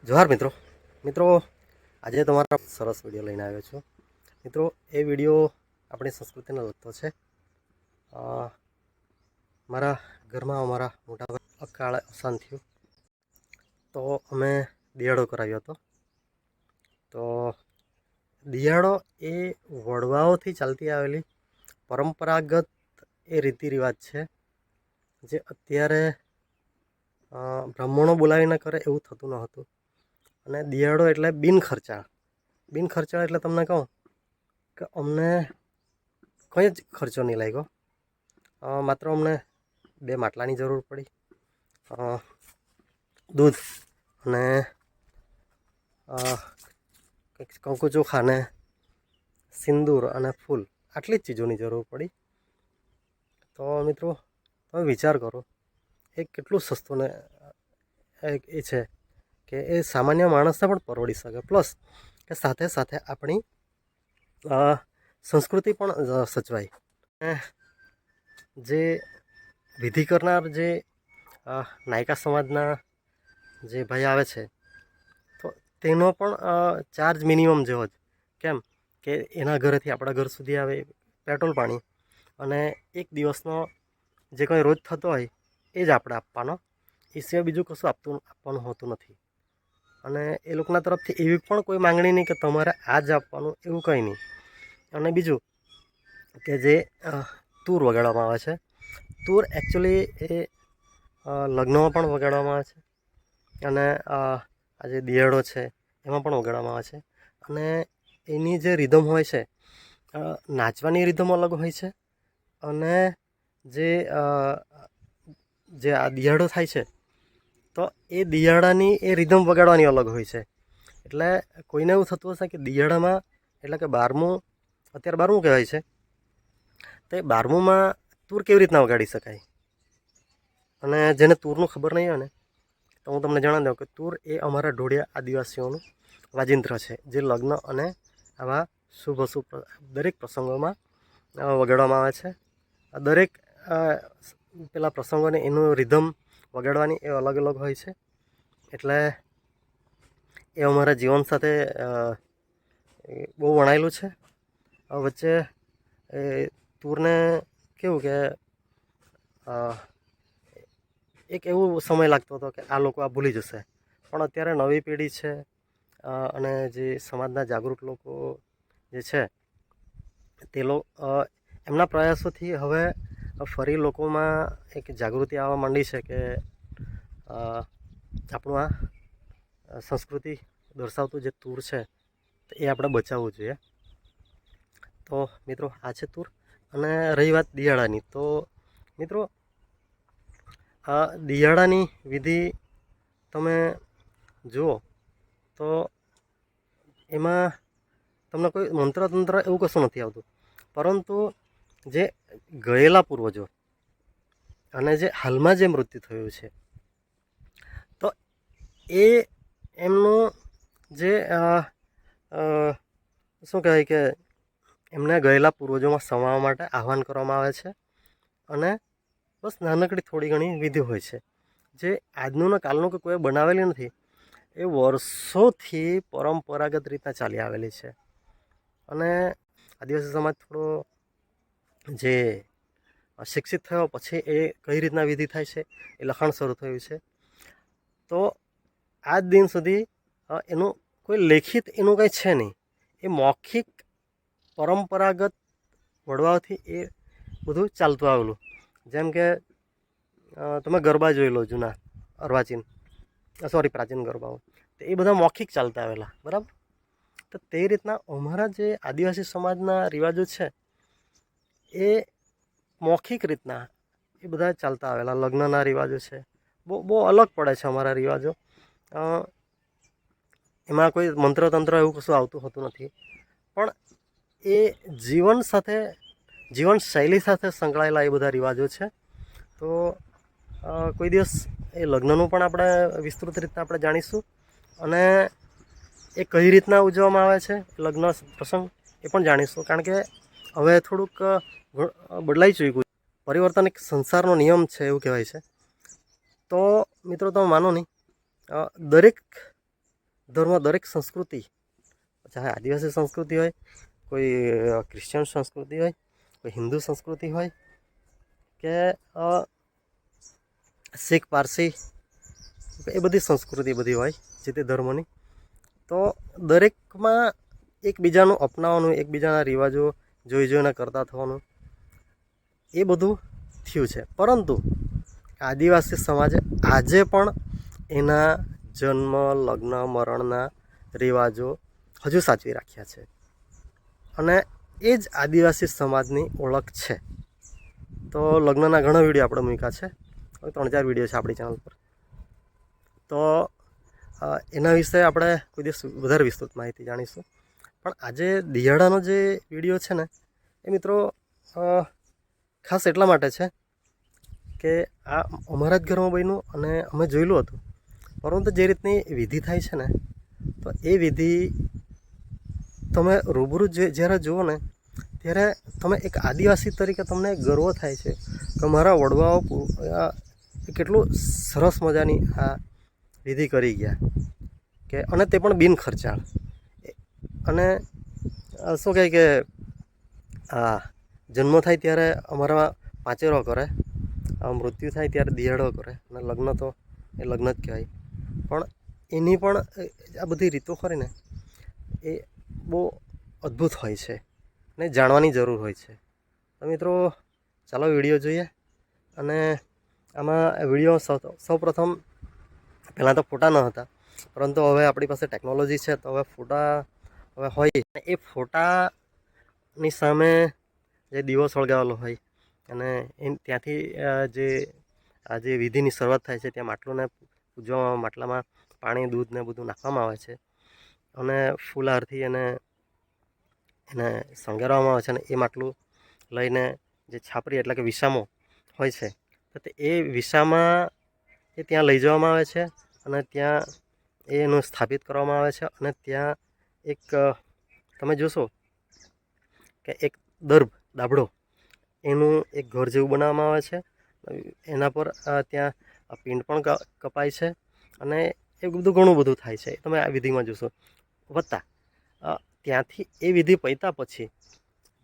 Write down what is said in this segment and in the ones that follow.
જોહાર મિત્રો મિત્રો આજે તમારા સરસ વિડીયો લઈને આવ્યો છું મિત્રો। એ વિડીયો આપણી સંસ્કૃતિને લગતો છે। મારા ઘરમાં અમારા મોટા અકાળે અવસાન થયું તો અમે દિયાળો કરાવ્યો હતો। તો દિયાળો એ વડવાઓથી ચાલતી આવેલી પરંપરાગત એ રીતિ રિવાજ છે જે અત્યારે બ્રાહ્મણો બોલાવીને કરે એવું થતું ન હતું। અને દિયાળો એટલે બિન ખર્ચાળ એટલે તમને કહું કે અમને કંઈ જ ખર્ચો નહીં લાગ્યો। માત્ર અમને 2 માટલાની જરૂર પડી, દૂધ અને કંકુ ચોખા ને સિંદૂર અને ફૂલ, આટલી જ ચીજોની જરૂર પડી। તો મિત્રો તમે વિચાર કરો એ કેટલું સસ્તું ને એ છે કે એ સામાન્ય માણસને પણ પરવડી શકે, પ્લસ કે સાથે સાથે આપણી સંસ્કૃતિ પણ સચવાય। જે વિધિ કરનાર જે નાયકા સમાજના જે ભાઈ આવે છે તો તેનો પણ ચાર્જ મિનિમમ જેવો જ, કેમ કે એના ઘરેથી આપણા ઘર સુધી આવે પેટ્રોલ પાણી અને એક દિવસનો જે કંઈ રોજ થતો હોય એ જ આપણે આપવાનો, એ સિવાય બીજું કશું આપવાનું હોતું નથી। અને એ લોકોના તરફથી એવી પણ કોઈ માંગણી નહીં કે તમારે આ જ આપવાનું, એવું કંઈ નહીં। અને બીજું કે જે તૂર વગાડવામાં આવે છે, તૂર એકચ્યુઅલી એ લગ્નમાં પણ વગાડવામાં આવે છે અને આ જે દિયાળો છે એમાં પણ વગાડવામાં આવે છે। અને એની જે રિધમ હોય છે, નાચવાની રિધમ અલગ હોય છે અને જે આ દિયાળો થાય છે તો એ દિયાળાની એ રિધમ વગાડવાની અલગ હોય છે। એટલે કોઈને એવું થતું હશે કે દિયાળામાં એટલે કે 12મું, અત્યારે 12મું કહેવાય છે, તો એ 12મુંમાં તૂર કેવી રીતના વગાડી શકાય। અને જેને તૂરનું ખબર નહીં હોય ને તો હું તમને જણાવી દઉં કે તૂર એ અમારા ઢોળિયા આદિવાસીઓનું વાજિંત્ર છે, જે લગ્ન અને આવા શુભ દરેક પ્રસંગોમાં વગાડવામાં આવે છે। દરેક પેલા પ્રસંગોને એનું રિધમ વગાડવાની એ અલગ અલગ હોય છે। એટલે એ અમારા જીવન સાથે બહુ વણાયેલું છે। વચ્ચે એ તૂરને કેવું કે એક એવું સમય લાગતો હતો કે આ લોકો આ ભૂલી જશે, પણ અત્યારે નવી પેઢી છે અને જે સમાજના જાગૃત લોકો જે છે તે એમના પ્રયાસોથી હવે ફરી લોકોમાં એક જાગૃતિ આવવા માંડી છે કે આપણું આ સંસ્કૃતિ દર્શાવતું જે તૂર છે એ આપણે બચાવવું જોઈએ। તો મિત્રો આ છે તૂર। અને રહી વાત દિયાળાની, તો મિત્રો આ દિયાળાની વિધિ તમે જુઓ તો એમાં તમને કોઈ મંત્રતંત્ર એવું કશું નથી આવતું, પરંતુ જે ગયેલા પૂર્વજો અને જે હાલમાં જે મૃત્યુ થયું છે તો એ એમનું જે શું કહેવાય કે એમને ગયેલા પૂર્વજોમાં સમાવવા માટે આહ્વાન કરવામાં આવે છે। અને બસ નાનકડી થોડી ઘણી વિધિ હોય છે જે આજનું ને કાલનું કે કોઈ બનાવેલી નથી, એ વર્ષોથી પરંપરાગત રીતના ચાલી આવેલી છે। અને આદિવાસી સમાજ થોડો જે શિક્ષિત થયો પછી એ કઈ રીતના વિધિ થાય છે એ લખાણ શરૂ થયું છે। તો આજ દિન સુધી એનું કોઈ લેખિત એનું કંઈ છે નહીં, એ મૌખિક પરંપરાગત વડવાઓથી એ બધું ચાલતું આવેલું। જેમ કે તમે ગરબા જોઈ લો, જૂના પ્રાચીન ગરબાઓ, તો એ બધા મૌખિક ચાલતા આવેલા, બરાબર। તો તે રીતના અમારા જે આદિવાસી સમાજના રિવાજો છે એ મૌખિક રીતના એ બધા ચાલતા આવેલા। લગ્નના રિવાજો છે, બહુ અલગ પડે છે અમારા રિવાજો। એમાં કોઈ મંત્રતંત્ર એવું કશું આવતું હોતું નથી, પણ એ જીવનશૈલી સાથે સંકળાયેલા એ બધા રિવાજો છે। તો કોઈ દિવસ એ લગ્નનું પણ આપણે વિસ્તૃત રીતના આપણે જાણીશું અને એ કઈ રીતના ઉજવવામાં આવે છે લગ્ન પ્રસંગ એ પણ જાણીશું, કારણ કે હવે થોડુંક બદલાઈ ચૂક્યું, પરિવર્તન એક સંસારનો નિયમ છે એવું કહેવાય છે। તો મિત્રો તમે માનો નહીં, દરેક ધર્મ, દરેક સંસ્કૃતિ, ચાહે આદિવાસી સંસ્કૃતિ હોય, કોઈ ક્રિશ્ચિયન સંસ્કૃતિ હોય, કોઈ હિન્દુ સંસ્કૃતિ હોય કે શીખ, પારસી, એ બધી સંસ્કૃતિ બધી હોય જે તે ધર્મની, તો દરેકમાં એકબીજાનું અપનાવવાનું, એકબીજાના રિવાજો જોઈને કરતા થવાનું, એ બધું થયું છે. પરંતુ આદિવાસી સમાજે આજે પણ એના જન્મ, લગ્ન, મરણના રિવાજો હજુ સાચવી રાખ્યા છે અને એ જ આદિવાસી સમાજની ઓળખ છે. તો લગ્નના ઘણા વિડીયો આપણે મૂક્યા છે, 3-4 વિડીયો છે આપણી ચેનલ પર. તો એના વિશે આપણે કોઈ દિવસ વધારે વિસ્તૃત માહિતી જાણીશું. પણ આજે દિહાડાનો જે વિડીયો છે ને એ મિત્રો ખાસ એટલા માટે છે કે આ અમારા જ ઘરમાં બન્યું અને અમે જોયેલું હતું. પરંતુ જે રીતની વિધિ થાય છે ને, તો એ વિધિ તમે રૂબરૂ જ્યારે જુઓ ને ત્યારે તમે એક આદિવાસી તરીકે તમને ગર્વ થાય છે કે મારા વડવાઓ કેટલું સરસ મજાની આ વિધિ કરી ગયા, કે અને તે પણ બિન ખર્ચાળ. અને શું કહે કે જન્મ થાય ત્યારે અમારા પાંચેરો કરે, મૃત્યુ થાય ત્યારે દિહાડો કરે, અને લગ્ન તો એ લગ્ન જ કહેવાય. પણ એની પણ આ બધી રીતો ખરી ને એ બહુ અદ્ભુત હોય છે ને જાણવાની જરૂર હોય છે. તો મિત્રો ચાલો વિડીયો જોઈએ. અને આમાં વિડીયો સૌ પ્રથમ પહેલાં તો ફોટા ન હતા, પરંતુ હવે આપણી પાસે ટેકનોલોજી છે, તો હવે ફોટા હવે હોય, એ ફોટાની સામે જે દીવો સળગાવેલો હોય અને ત્યાંથી જે વિધિની શરૂઆત થાય છે, ત્યાં માટલુંને પૂજવામાં, માટલામાં પાણી, દૂધ ને બધું નાખવામાં આવે છે અને ફૂલહારથી એને શણગારવામાં આવે છે. અને એ માટલું લઈને જે છાપરી એટલે કે વિસામો હોય છે, તો એ વિસામાં એ ત્યાં લઈ જવામાં આવે છે અને ત્યાં એનું સ્થાપિત કરવામાં આવે છે. અને ત્યાં એક તમે જોશો કે એક દર્ભ, દાબડો, એનું એક ઘર જેવું બનાવવામાં આવે છે. એના પર ત્યાં પિંડ પણ કપાય છે અને એ બધું ઘણું બધું થાય છે, તમે આ વિધિમાં જોશો. વત્તા ત્યાંથી એ વિધિ પત્યા પછી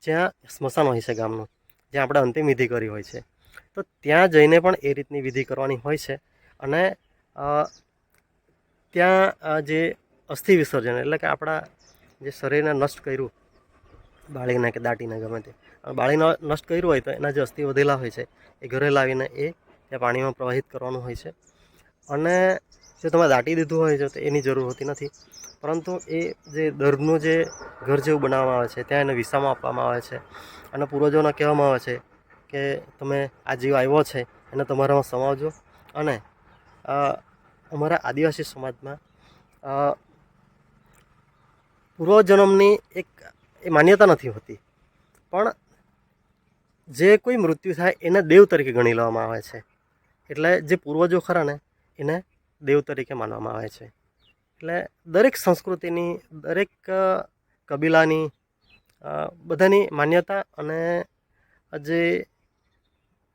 જ્યાં સ્મશાન હોય છે ગામનું, જ્યાં આપણે અંતિમ વિધિ કરી હોય છે, તો ત્યાં જઈને પણ એ રીતની વિધિ કરવાની હોય છે. અને ત્યાં જે અસ્થિ વિસર્જન એટલે કે આપણા જે શરીરને નષ્ટ કર્યું, બાળીને કે દાટીને ગમે તે બાળીને નષ્ટ કર્યું હોય, તો એના જે અસ્થિ વધેલા હોય છે એ ઘરે લાવીને એ ત્યાં પાણીમાં પ્રવાહિત કરવાનું હોય છે. અને જો તમે દાટી દીધું હોય છે તો એની જરૂર હોતી નથી, પરંતુ એ જે દર્ભનું જે ઘર જેવું બનાવવામાં આવે છે ત્યાં એને વિસામાં આપવામાં આવે છે. અને પૂર્વજોને કહેવામાં આવે છે કે તમે આ જીવ આવ્યો છે એને તમારામાં સમાવજો. અને અમારા આદિવાસી સમાજમાં પૂર્વજન્મની એક એ માન્યતા નથી હોતી, પણ જે કોઈ મૃત્યુ થાય એને દેવ તરીકે ગણી લેવામાં આવે છે. એટલે જે પૂર્વજો ખરા ને એને દેવ તરીકે માનવામાં આવે છે. એટલે દરેક સંસ્કૃતિની, દરેક કબીલાની બધાની માન્યતા અને જે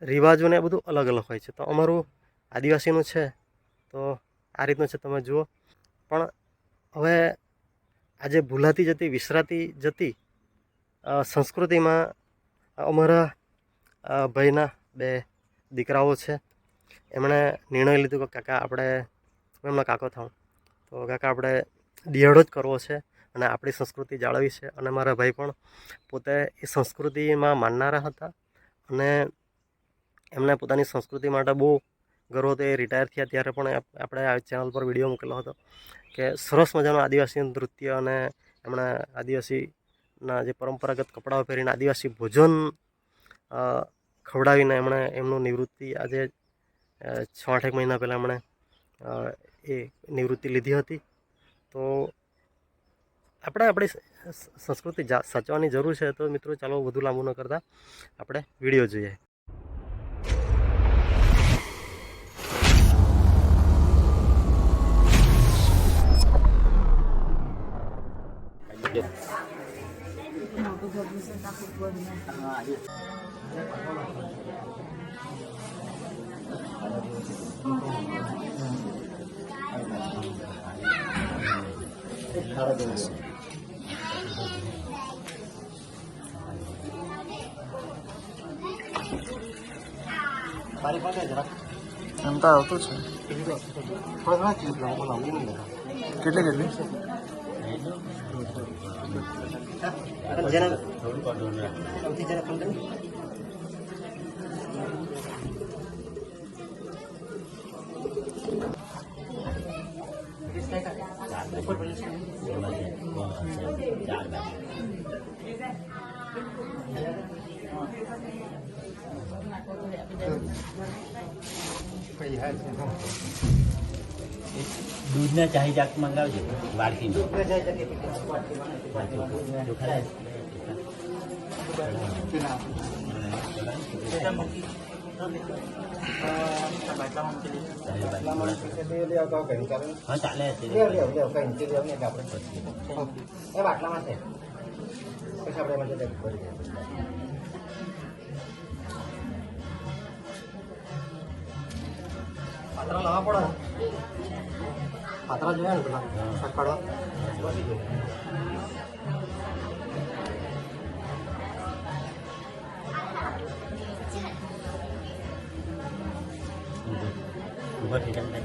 રિવાજોને બધું અલગ અલગ હોય છે. તો અમારું આદિવાસીનું છે તો આ રીતનું છે, તમે જુઓ. પણ હવે આજે ભૂલાતી જતી, વિસરાતી જતી સંસ્કૃતિમાં અમારા ભાઈના 2 દીકરાઓ છે, એમણે નિર્ણય લીધો કે કાકા આપણે, એમનો કાકો થાઉં, તો કાકા આપણે દિહાડો જ કરવો છે અને આપણી સંસ્કૃતિ જાળવી છે. અને મારા ભાઈ પણ પોતે એ સંસ્કૃતિમાં માનનારા હતા અને એમને પોતાની સંસ્કૃતિ માટે બહુ ગર્વ હતો. એ રિટાયર થયા ત્યારે પણ આપણે આ ચેનલ પર વિડીયો મૂકેલો હતો કે સરસ મજાનું આદિવાસી નૃત્ય અને એમણે આદિવાસીના જે પરંપરાગત કપડાઓ પહેરીને આદિવાસી ભોજન ખવડાવીને એમણે એમનું નિવૃત્તિ આજે 6-8 મહિના પહેલાં એમણે એ નિવૃત્તિ લીધી હતી. તો આપણે આપણી સંસ્કૃતિ સાચવવાની જરૂર છે. તો મિત્રો ચાલો વધુ લાંબુ ન કરતા આપણે વિડીયો જોઈએ. તારી પાસે જરાક એમ તો આવતું છે. કેટલી કેટલી દૂધના ચાહી જાક મંગાવજો વાડકીમાં. હા ચાલે પાત્રા લાવવા પડે. પાત્રા જોયા ને પેલા શાક પાડવા.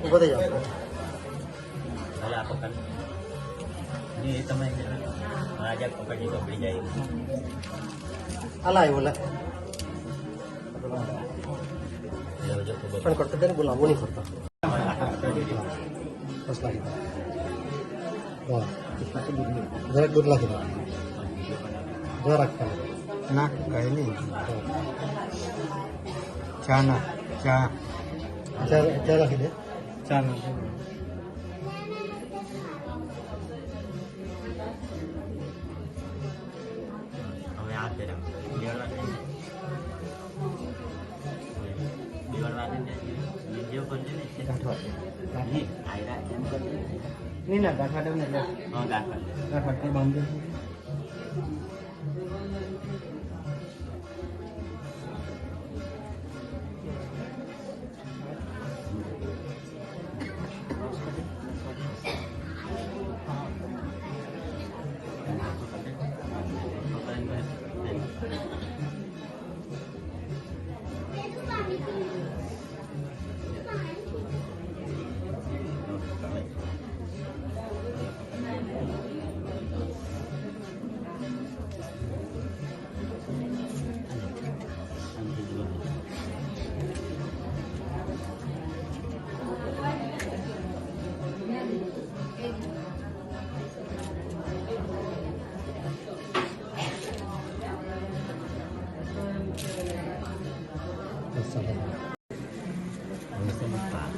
ઊભો થઈ જાવ. ભલે આ પકડ એ તમે રાજા પકડી પકડી જાય. આલા આવ્યો લે પણ કરતો તેને બોલાવવો નહીં કરતો. બસ લાગી જરાક દૂધ લાગી જરાક ના કઈ નહીં. ચા ના ચા ચા રાખી દે. ચા ના હવે આ ફેરા નહીં ના ગાંઠા ને ગાંઠા બાંધે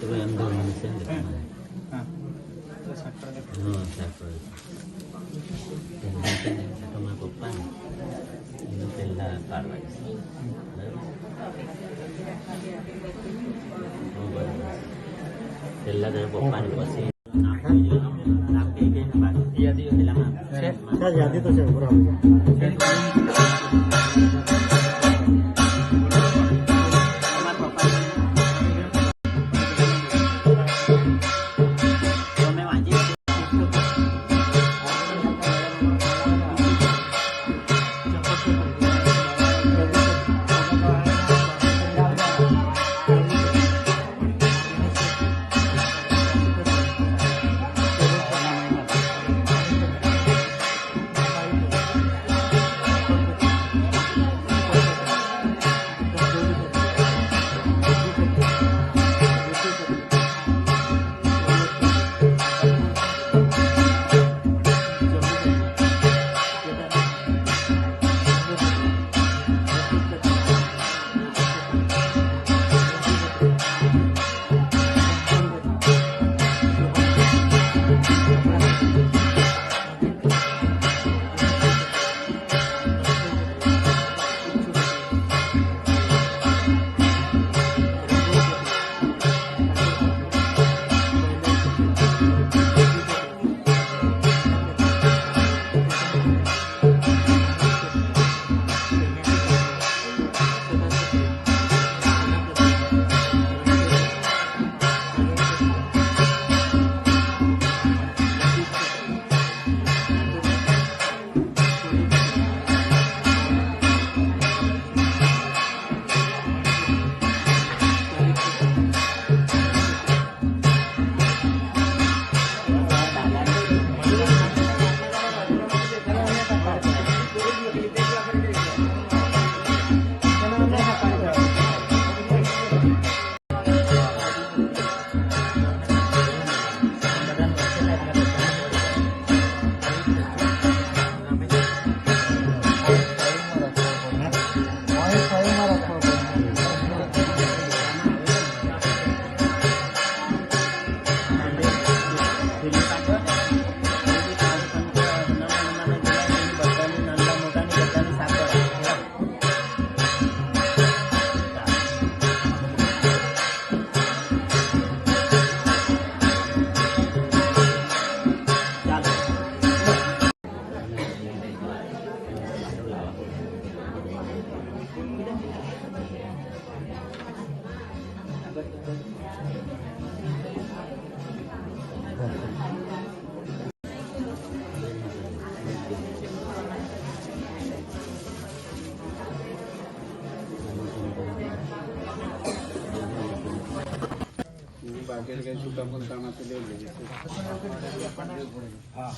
itu yang dulu manusia sama kupan ini tela paras tela dari kupan pasti napi ke tempat dia dia lama saya jadi tuh saya kurang.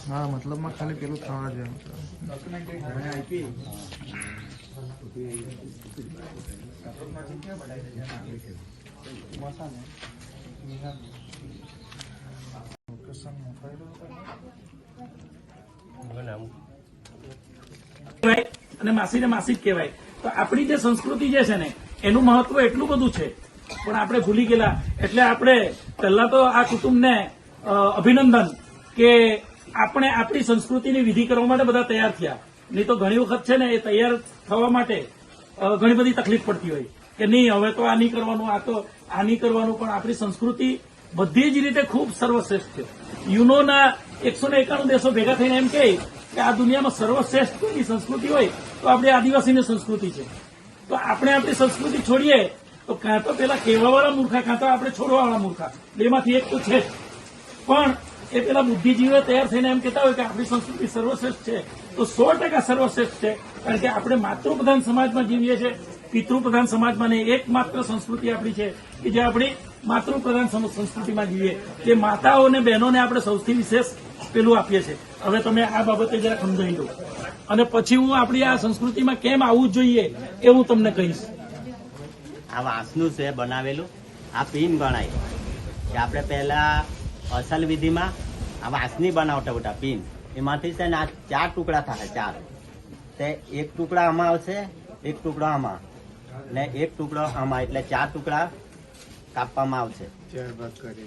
હા મતલબમાં ખાલી પેલું થવા જોઈએ. અને માસીને માસી જ કહેવાય. તો આપણી જે સંસ્કૃતિ જે છે ને એનું મહત્વ એટલું બધું છે પણ આપણે ભૂલી ગયેલા. એટલે આપણે પહેલા તો આ કુટુંબને અભિનંદન કે આપણે આપણી સંસ્કૃતિની વિધિ કરવા માટે બધા તૈયાર થયા. નહીં તો ઘણી વખત છે ને એ તૈયાર થવા માટે ઘણી બધી તકલીફ પડતી હોય કે નહીં હવે તો આ નહીં કરવાનું, આ તો આ નહીં કરવાનું. પણ આપણી સંસ્કૃતિ બધી જ રીતે ખૂબ સર્વશ્રેષ્ઠ છે. યુનોના 191 દેશો ભેગા થઈને એમ કહે કે આ દુનિયામાં સર્વશ્રેષ્ઠ કોઈની સંસ્કૃતિ હોય તો આપણી આદિવાસીની સંસ્કૃતિ છે. તો આપણે આપણી સંસ્કૃતિ છોડીએ તો કાં તો પેલા કહેવાવાળા મૂર્ખા, કાં તો આપણે છોડવાવાળા મૂર્ખા, બેમાંથી એક તો છે જ. પણ એ પેલા બુદ્ધિજીવીઓ તૈયાર થઈને એમ કહેતા હોય કે આપણી સંસ્કૃતિ સર્વશ્રેષ્ઠ છે તો 100% સર્વશ્રેષ્ઠ છે. કારણ કે આપણે માતૃપ્રધાન સમાજમાં જીવીએ છીએ, પિતૃપ્રધાન સમાજમાં નહીં. એકમાત્ર સંસ્કૃતિ આપણી છે કે જે આપણી માતૃપ્રધાન સંસ્કૃતિમાં જીવીએ, કે માતાઓને બહેનોને આપણે સૌથી વિશેષ પેલું આપીએ છીએ. હવે તમે આ બાબતે જરા સમજાવી દો અને પછી હું આપણી આ સંસ્કૃતિમાં કેમ આવવું જોઈએ એ હું તમને કહીશ. આ વાંસનું છે બનાવેલું, આ પિન ગણાય કે આપણે પહેલા અસલ વિધિમાં આ વાંસની બનાવતા હતા પિન. એમાંથી છે ને આ 4 ટુકડા થાય, 4. તે એક ટુકડા આમાં આવશે, એક ટુકડો આમાં ને એક ટુકડો આમાં, એટલે 4 ટુકડા કાપવામાં આવશે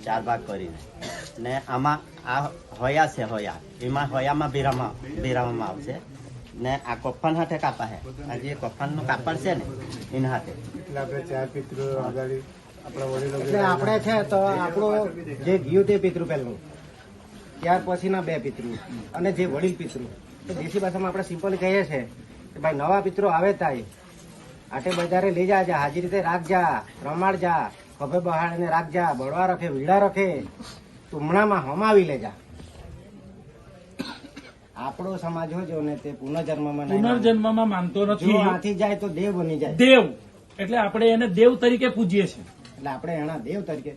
4 ભાગ કરીને. ને આમાં આ હોયા છે, હોયા એમાં હોયામાં ભેરાવામાં આવશે. ને આ કફન હાથે કાપા છે, આ જે કફનનું કાપડ છે ને એના હાથે. એટલે આપણે છે તો આપણું જે ગયું તે પિતૃ પહેલું, ત્યાર પછીના 2 પિતૃ અને જે વડીલ પિતૃ. તો દેશી ભાષામાં આપણે સિમ્પલી કહીએ છીએ કે ભાઈ નવા પિતૃ આવે તાય આટે બજારે લઈ જા, હાજી રીતે રાખજા, રમાડ જા, ખભે બહાડીને રાખજા, બળવા રખે, વીડા રખે, તુમણામાં હમાવી લેજા. આપણો સમાજ હોય ને તે પુનર્જન્મમાં માનતો નથી. જો આથી જાય તો દેવ બની જાય. દેવ એટલે આપણે એને દેવ તરીકે પૂજીએ છીએ. એટલે આપણે એના દેવ તરીકે,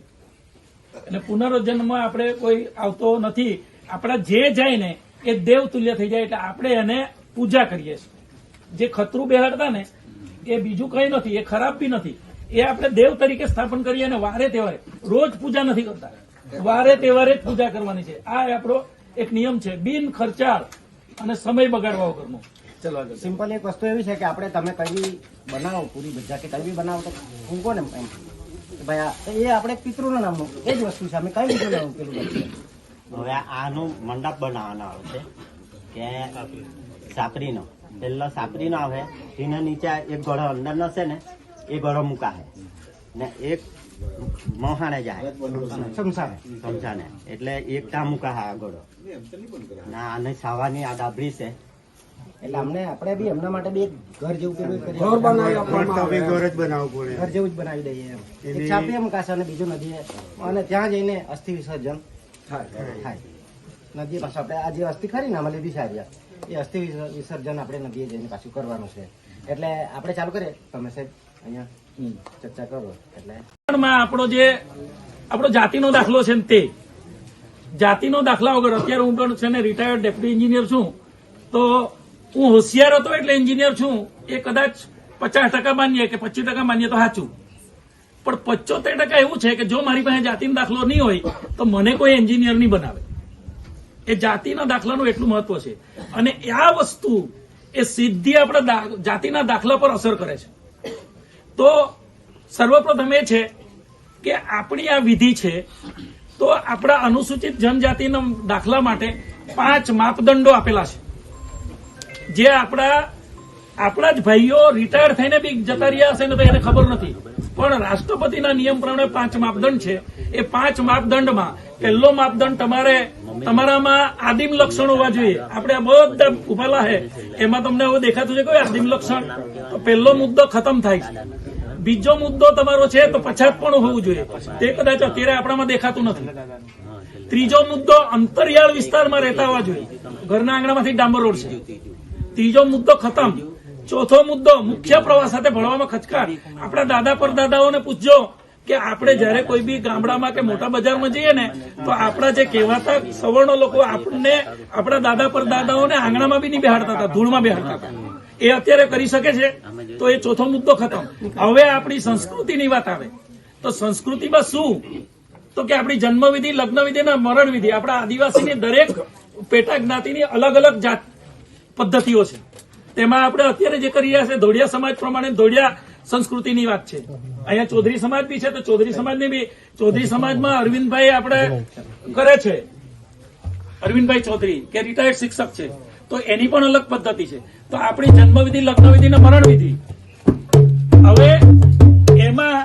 એટલે પુનર્જન્મ આપણે કોઈ આવતો નથી. આપણા જે જાય ને એ દેવ તુલ્ય થઈ જાય. એટલે આપણે એને પૂજા કરીએ છીએ. જે ખતરું બેહાડતા ને એ બીજું કઈ નથી, એ ખરાબ બી નથી. એ આપણે દેવ તરીકે સ્થાપન કરીએ અને વારે તહેવારે, રોજ પૂજા નથી કરતા, વારે તહેવારે જ પૂજા કરવાની છે. આ આપણો એક નિયમ છે, બિન ખર્ચાળ અને સમય બગાડવા વગરનો. ચલો આગળ. સિમ્પલ એક વસ્તુ એવી છે કે આપણે તમે કઈ બનાવો પૂરી ભજા કે કઈ બી બનાવો તો ફૂંકો ને એમ કે ભાઈ એ આપણે પિતૃનું નામનું એ જ વસ્તુ છે. અમે કઈ બીજું નામ પેલું કરીએ. હવે આનું મંડપ બનાવવાનો આવે છે કે સાપરીનો, પહેલો સાપરીનો આવે, એના નીચે એક ઘોડો અંદરનો છે ને એ ઘોડો મુકાય ને એક મોહાણે જાય સમસાને, એટલે એક ટા મુકા આ ઘોડો ના. આને સાવાની આ ડાબરી છે એટલે અમને આપણે બી એમના માટે બી એક ઘર જેવું પેલું ઘર જેવું જ બનાવી દઈએ એમ. એક છાપીએ મુકાશે અને બીજું નદીએ, અને ત્યાં જઈને અસ્થિ વિસર્જન થાય. નદીએ પાછું આપણે આ જે અસ્થિ ખરી ને આમાં લીધી સારી, એ અસ્થિ વિસર્જન આપણે નદીએ જઈને પાછું કરવાનું છે. એટલે આપણે ચાલુ કરીએ, તમે સાહેબ અહીંયા ચર્ચા કરો. એટલે આપણો જાતિનો દાખલો છે ને તે જાતિનો દાખલા વગર, અત્યારે હું પણ છે ને રિટાયર્ડ ડેપ્યુટી એન્જિનિયર છું, તો હું હોશિયાર હતો એટલે એન્જિનિયર છું એ કદાચ 50% માનીએ કે 25% માનીએ તો સાચું. પણ 75% એવું છે કે જો મારી પાસે જાતિનો દાખલો નહીં હોય તો મને કોઈ એન્જિનિયર નહીં બનાવે. એ જાતિના દાખલાનું એટલું મહત્વ છે. અને આ વસ્તુ એ સીધી આપણા જાતિના દાખલા પર અસર કરે છે. તો સર્વપ્રથમ એ છે કે આપણી આ વિધિ છે તો આપણા અનુસૂચિત જનજાતિના દાખલા માટે 5 માપદંડો આપેલા છે, જે આપણા જ ભાઈઓ રિટાયર થઈને બી જતા રહ્યા હશે ને તો એને ખબર નથી. પણ રાષ્ટ્રપતિના નિયમ પ્રમાણે 5 માપદંડ છે. એ 5 માપદંડમાં પહેલો માપદંડ તમારામાં આદિમ લક્ષણ હોવા જોઈએ. આપણે આ બધા ઉભેલા છે એમાં તમને હવે દેખાતું છે કોઈ આદિમ લક્ષણ? તો પહેલો મુદ્દો ખતમ થાય છે. બીજો મુદ્દો તમારો છે તો પછાત પણ હોવું જોઈએ, તે કદાચ અત્યારે આપણામાં દેખાતું નથી. ત્રીજો મુદ્દો અંતરિયાળ વિસ્તારમાં રહેતા હોવા જોઈએ, ઘરના આંગણામાંથી ડાંબર રોડ છે. ત્રીજો મુદ્દો ખતમ. ચોથો મુદ્દો મુખ્ય પ્રવાહ સાથે ભણવામાં ખચકાટ. આપણા દાદા પરદાદાઓને પૂછજો, કે આપણે જયારે કોઈ બી ગામડામાં કે મોટા બજારમાં જઈએ ને તો આપણા જે કહેવાતા સવર્ણો લોકો આપણને આપણા દાદા પરદાદાઓને આંગણામાં બી નહીં બેહાડતા હતા, ધૂળમાં બેહાડતા હતા. એ અત્યારે કરી શકે છે તો એ ચોથો મુદ્દો ખતમ. હવે આપણી સંસ્કૃતિની વાત આવે તો સંસ્કૃતિમાં શું તો કે આપણી જન્મવિધિ, લગ્નવિધિ અને મરણવિધિ આપણા આદિવાસીની દરેક પેટા જ્ઞાતિની અલગ અલગ જાત પદ્ધતિઓ છે. તેમાં આપણે અત્યારે જે કરી રહ્યા છે ધોળિયા સમાજ પ્રમાણે ધોળિયા સંસ્કૃતિની વાત છે. અહીંયા ચૌધરી સમાજ બી છે તો ચૌધરી સમાજની બી ચૌધરી સમાજમાં અરવિંદભાઈ આપણે કરે છે, અરવિંદભાઈ ચૌધરી કે રિટાયર્ડ શિક્ષક છે તો એની પણ અલગ પદ્ધતિ છે. તો આપણી જન્મવિધિ, લગ્નવિધિ અને મરણવિધિ હવે એમાં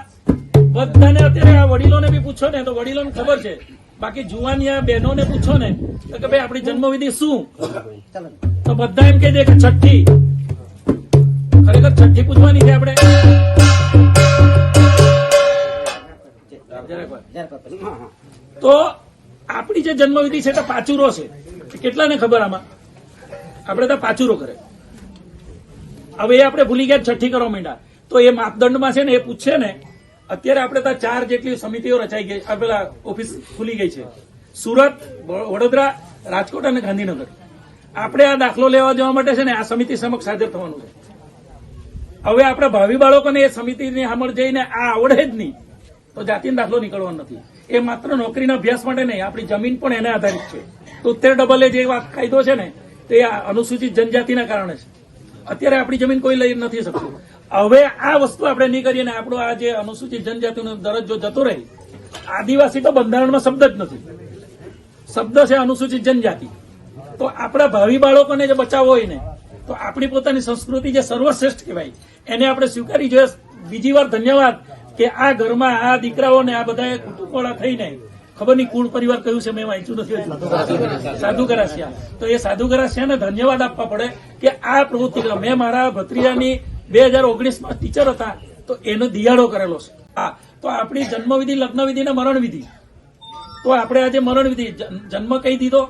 બધાને અત્યારે આ વડીલોને બી પૂછો ને તો વડીલોને ખબર છે, બાકી જુવાનિયા બહેનોને પૂછો ને તો કે ભાઈ આપણી જન્મવિધિ શું, તો બધા એમ કહે છે કે છઠ્ઠી. ખરેખર છઠ્ઠી પૂછવાની છે આપણે. તો આપણી જે જન્મવિધિ છે તે પાચુરો છે. કેટલાને ખબર આમાં? આપણે તો પાચુરો કરે. હવે એ આપણે ભૂલી ગયા, છઠ્ઠી કરવા માંડ્યા. તો એ માપદંડમાં છે ને એ પૂછશે ને. અત્યારે આપણે તો 4 જેટલી સમિતિઓ રચાઈ ગઈ, આ પેલા ઓફિસ ખુલી ગઈ છે સુરત, વડોદરા, રાજકોટ અને ગાંધીનગર. આપણે આ દાખલો લેવા જવા માટે છે ને આ સમિતિ સમક્ષ હાજર થવાનું છે. હવે આપણા ભાવિ બાળકોને એ સમિતિની સામે જઈને આ આવડે જ નહીં તો જાતિનો દાખલો નીકળવાનો નથી. એ માત્ર નોકરીના અભ્યાસ માટે નહીં, આપણી જમીન પણ એને આધારિત છે. તો 73 જે વાત કાયદો છે ને તે આ અનુસૂચિત જનજાતિના કારણે છે. અત્યારે આપણી જમીન કોઈ લઈ નથી શકતું. હવે આ વસ્તુ આપણે નહીં કરીએ ને આપણો આ જે અનુસૂચિત જનજાતિનો દરજ્જો જતો રહે. આદિવાસી તો બંધારણમાં શબ્દ જ નથી, શબ્દ છે અનુસૂચિત જનજાતિ. તો આપણા ભાવિ બાળકોને જે બચાવવો હોય ને તો આપણી પોતાની સંસ્કૃતિ જે સર્વશ્રેષ્ઠ કહેવાય એને આપણે સ્વીકારી જોઈએ. બીજી વાર ધન્યવાદ કે આ ઘરમાં આ દીકરાઓને આ બધા કુટુંબવાળા થઈને ખબર નહીં કુળ પરિવાર કયું છે મેં વાંચ્યું નથી, સાધુ ગરાસિયા. તો એ સાધુ ગરાસિયાને ધન્યવાદ આપવા પડે કે આ પ્રવૃત્તિ મેં મારા ભત્રીજાની 2019માં ટીચર હતા તો એનો દિયાળો કરેલો છે. હા, તો આપણી જન્મવિધિ, લગ્નવિધિ અને મરણવિધિ. તો આપણે આજે મરણવિધિ જન્મ કહી દીધો.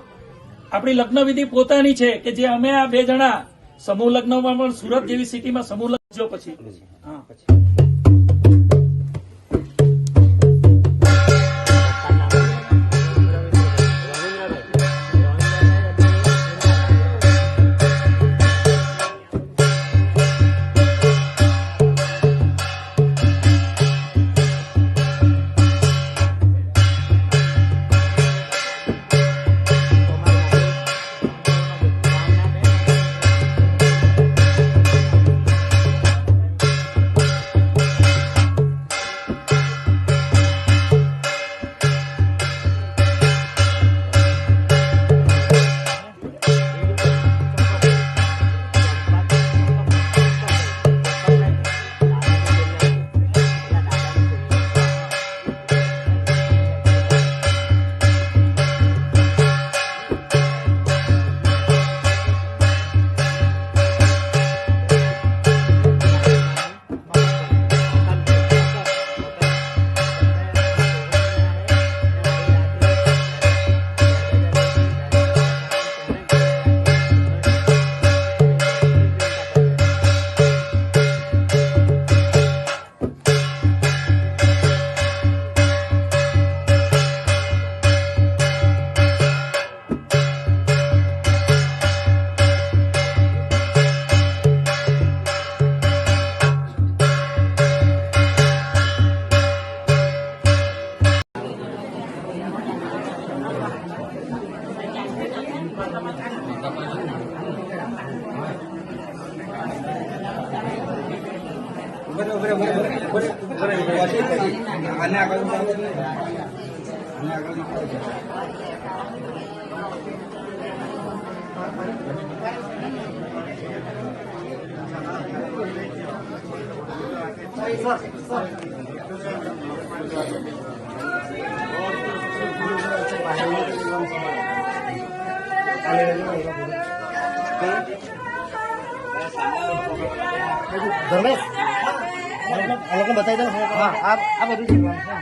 આપણી લગ્નવિધિ પોતાની છે કે જે અમે આ 2 જણા સમૂહ લગ્નમાં પણ સુરત જેવી સિટીમાં સમૂહ લગ્ન જો પછી હા ધર્મેશ આ લોકો બતાવી દો. હા, આ બધું જીવવાનું છે.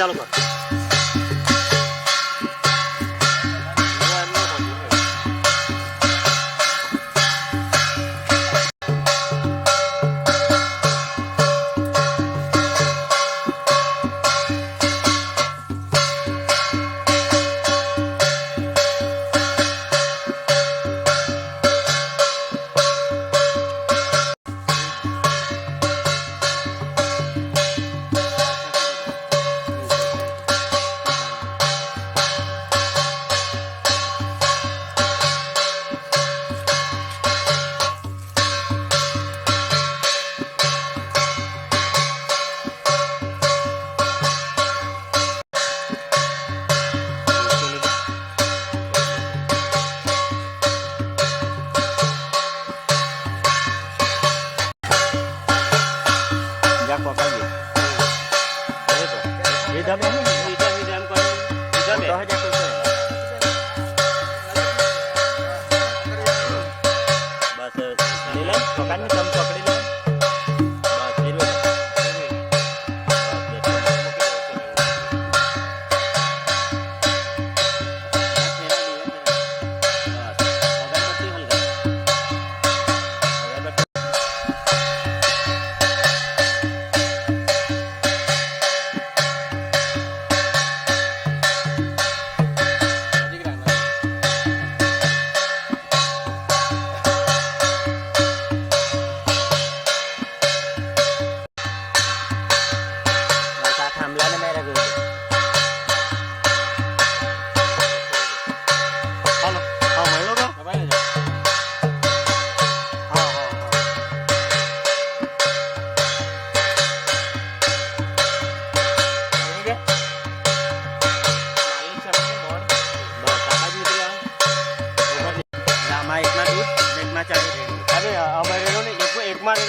ચાલુ કર.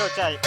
ચાય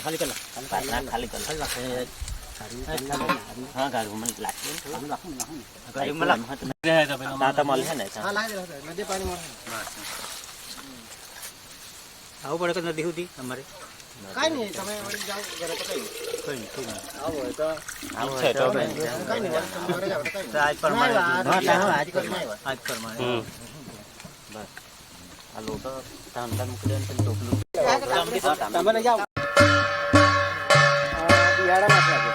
ખાલી કર ખાલી કર હા ગાડું મને લાગે આવું પડે કે નદી સુધી અમારે કઈ નહીં તમે વળી જાઓ ઘરે તો કઈ આવો હોય તો આવું છે તો કઈ નહીં તમારે જાવ તો કઈ નહીં. આજ પરમાણે આજ કર આજ પરમાણે બસ આ લોટો તાંતા મૂકી દે ને ટોપલું તમે લઈ જાઓ બિયાડામાં છે આજે.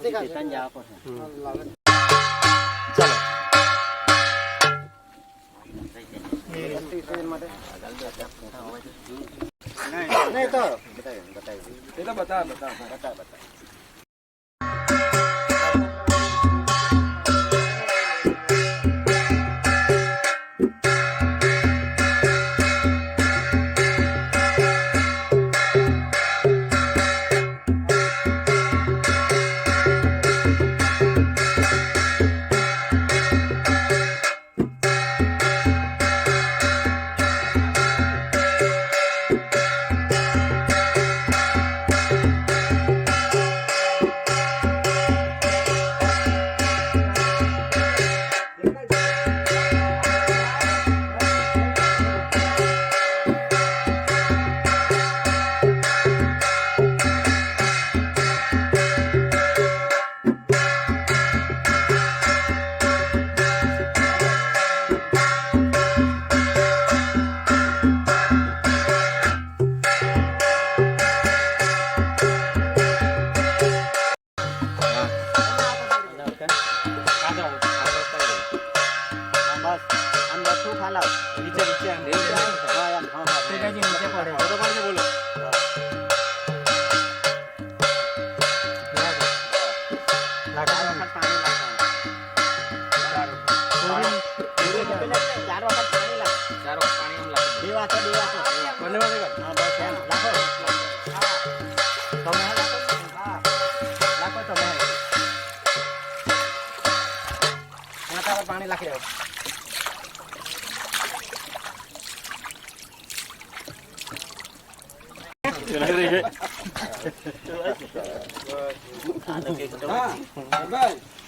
સ્ટેશન જવા પડશે. ચાલો નહીં તો પાણી નાખી દો. હા, બસ.